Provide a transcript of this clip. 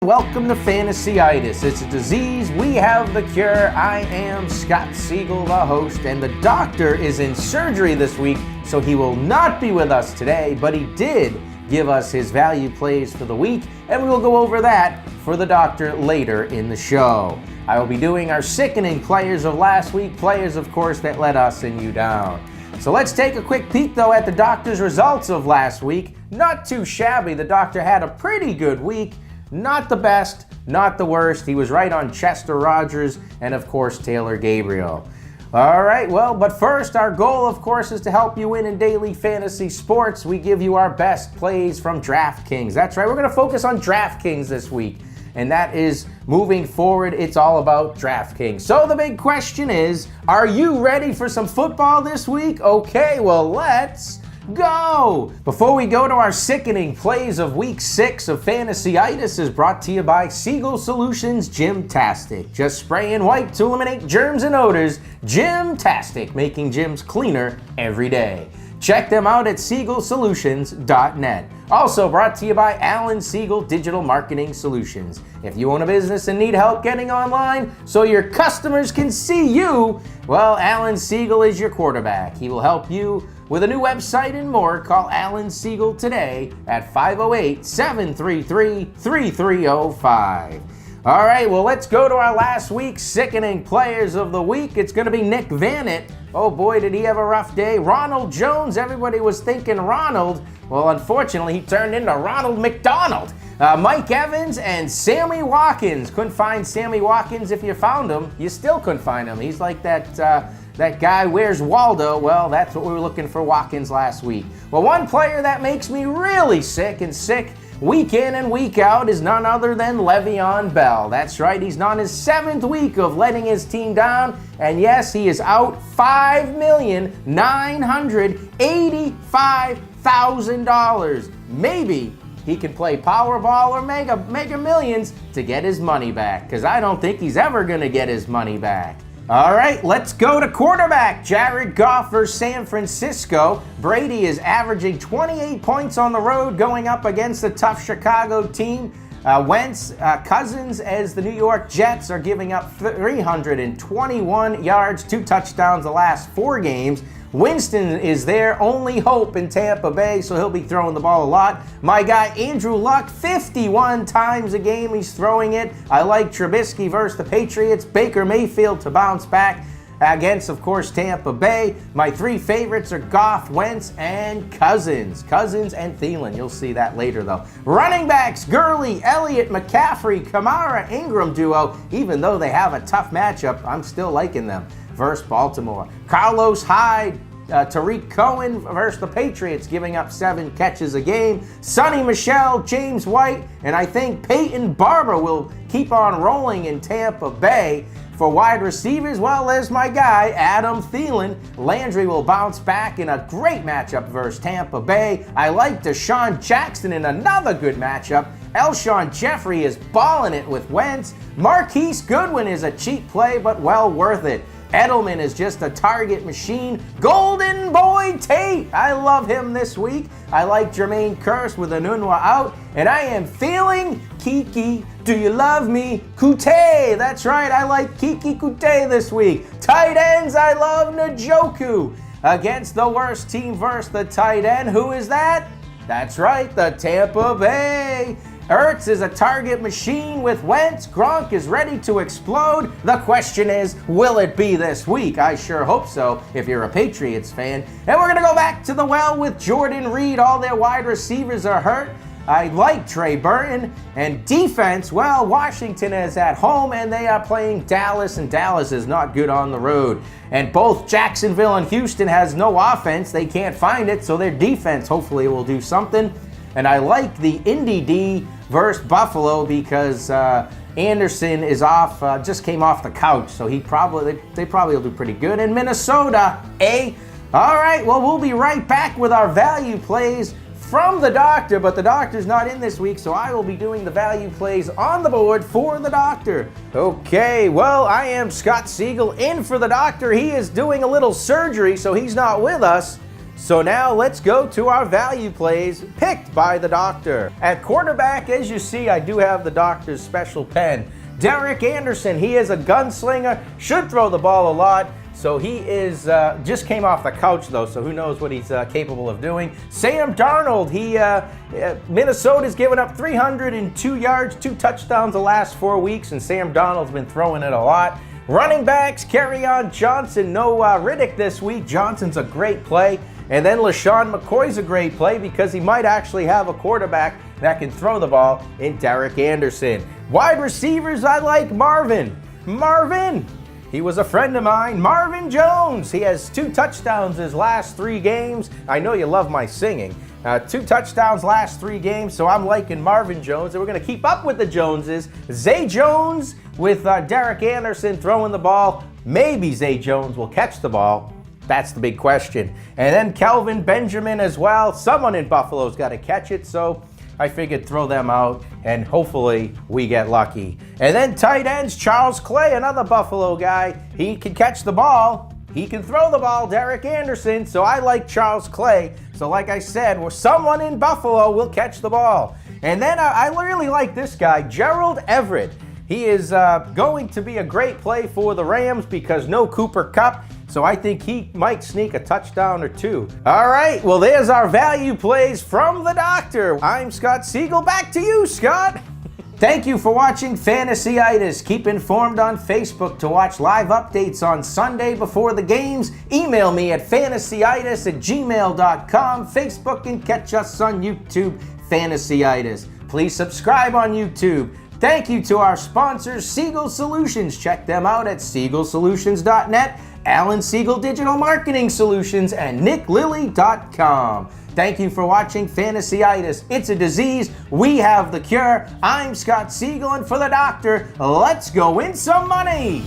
Welcome to Fantasy-Itis. It's a disease, we have the cure. I am Scott Siegel, the host, and the doctor is in surgery this week, so he will not be with us today, but he did give us his value plays for the week, and we will go over that for the doctor later in the show. I will be doing our sickening players of last week, players, of course, that let us and you down. So let's take a quick peek, though, at the doctor's results of last week. Not too shabby. The doctor had a pretty good week. Not the best, not the worst. He was right on Chester Rogers and, of course, Taylor Gabriel. All right, well, but first, our goal, of course, is to help you win in daily fantasy sports. We give you our best plays from DraftKings. That's right, we're going to focus on DraftKings this week. And that is, moving forward, it's all about DraftKings. So the big question is, are you ready for some football this week? Okay, well, let's go! Before we go to our sickening plays of week 6 of Fantasy-Itis is brought to you by Siegel Solutions Gymtastic. Just spray and wipe to eliminate germs and odors. Gymtastic, making gyms cleaner every day. Check them out at SiegelSolutions.net. Also brought to you by Alan Siegel Digital Marketing Solutions. If you own a business and need help getting online so your customers can see you, well, Alan Siegel is your quarterback. He will help you with a new website and more. Call Alan Siegel today at 508-733-3305. All right, well, let's go to our last week's sickening players of the week. It's going to be Nick Vannett. Oh boy, did he have a rough day. Ronald Jones, everybody was thinking Ronald. Well, unfortunately, he turned into Ronald McDonald. Mike Evans and Sammy Watkins. Couldn't find Sammy Watkins. If you found him, you still couldn't find him. He's like that guy, Where's Waldo? Well, that's what we were looking for Watkins last week. Well, one player that makes me really sick week in and week out is none other than Le'Veon Bell. That's right, he's on his 7th week of letting his team down, and yes, he is out $5,985,000. Maybe he can play Powerball or Mega Millions to get his money back, because I don't think he's ever going to get his money back. All right, let's go to quarterback. Jared Goff versus San Francisco. Brady is averaging 28 points on the road going up against a tough Chicago team. Cousins, as the New York Jets are giving up 321 yards, 2 touchdowns the last 4 games. Winston is their only hope in Tampa Bay, so he'll be throwing the ball a lot. My guy Andrew Luck, 51 times a game he's throwing it. I like Trubisky versus the Patriots. Baker Mayfield to bounce back against, of course, Tampa Bay. My 3 favorites are Goff, Wentz, and Cousins. Cousins and Thielen. You'll see that later, though. Running backs, Gurley, Elliott, McCaffrey, Kamara, Ingram duo. Even though they have a tough matchup, I'm still liking them versus Baltimore. Carlos Hyde, Tariq Cohen versus the Patriots, giving up 7 catches a game. Sonny Michel, James White, and I think Peyton Barber will keep on rolling in Tampa Bay. For wide receivers, well, there's my guy, Adam Thielen. Landry will bounce back in a great matchup versus Tampa Bay. I like Deshaun Jackson in another good matchup. Alshon Jeffrey is balling it with Wentz. Marquise Goodwin is a cheap play, but well worth it. Edelman is just a target machine. Golden Boy Tate, I love him this week. I like Jermaine Kearse with Enunwa out. And I am feeling Kiki, do you love me? Kute, that's right, I like Kiki Kute this week. Tight ends, I love Njoku. Against the worst team versus the tight end, who is that? That's right, the Tampa Bay. Ertz is a target machine with Wentz. Gronk is ready to explode. The question is, will it be this week? I sure hope so, if you're a Patriots fan. And we're going to go back to the well with Jordan Reed. All their wide receivers are hurt. I like Trey Burton. And defense, well, Washington is at home and they are playing Dallas, and Dallas is not good on the road. And both Jacksonville and Houston has no offense. They can't find it, so their defense hopefully will do something. And I like the Indy D versus Buffalo because Anderson is off, just came off the couch, so they probably will do pretty good. And Minnesota, All right, well, we'll be right back with our value plays from the doctor, but the doctor's not in this week, so I will be doing the value plays on the board for the doctor. Okay, well, I am Scott Siegel in for the doctor. He is doing a little surgery, so he's not with us. So now let's go to our value plays picked by the doctor. At quarterback, as you see, I do have the doctor's special pen. Derek Anderson, he is a gunslinger, should throw the ball a lot. So he is, just came off the couch though, so who knows what he's capable of doing. Sam Darnold, Minnesota's given up 302 yards, 2 touchdowns the last 4 weeks, and Sam Darnold's been throwing it a lot. Running backs, Kerryon Johnson, no Riddick this week. Johnson's a great play. And then LaShawn McCoy's a great play because he might actually have a quarterback that can throw the ball in Derek Anderson. Wide receivers, I like Marvin. He was a friend of mine. Marvin Jones. He has 2 touchdowns his last 3 games. I know you love my singing. 2 touchdowns last 3 games, so I'm liking Marvin Jones. And we're going to keep up with the Joneses. Zay Jones with Derek Anderson throwing the ball. Maybe Zay Jones will catch the ball. That's the big question. And then Kelvin Benjamin as well. Someone in Buffalo's got to catch it, so I figured throw them out, and hopefully we get lucky. And then tight ends, Charles Clay, another Buffalo guy. He can catch the ball. He can throw the ball, Derek Anderson, so I like Charles Clay. So like I said, someone in Buffalo will catch the ball. And then I really like this guy, Gerald Everett. He is going to be a great play for the Rams because no Cooper Kupp. So I think he might sneak a touchdown or 2. All right, well, there's our value plays from the doctor. I'm Scott Siegel. Back to you, Scott. Thank you for watching Fantasy-Itis. Keep informed on Facebook to watch live updates on Sunday before the games. Email me at fantasyitis@gmail.com. Facebook and catch us on YouTube, Fantasy-Itis. Please subscribe on YouTube. Thank you to our sponsors, Siegel Solutions. Check them out at siegelsolutions.net, Alan Siegel Digital Marketing Solutions, and nicklilly.com. Thank you for watching Fantasy-Itis. It's a disease. We have the cure. I'm Scott Siegel, and for the doctor, let's go win some money.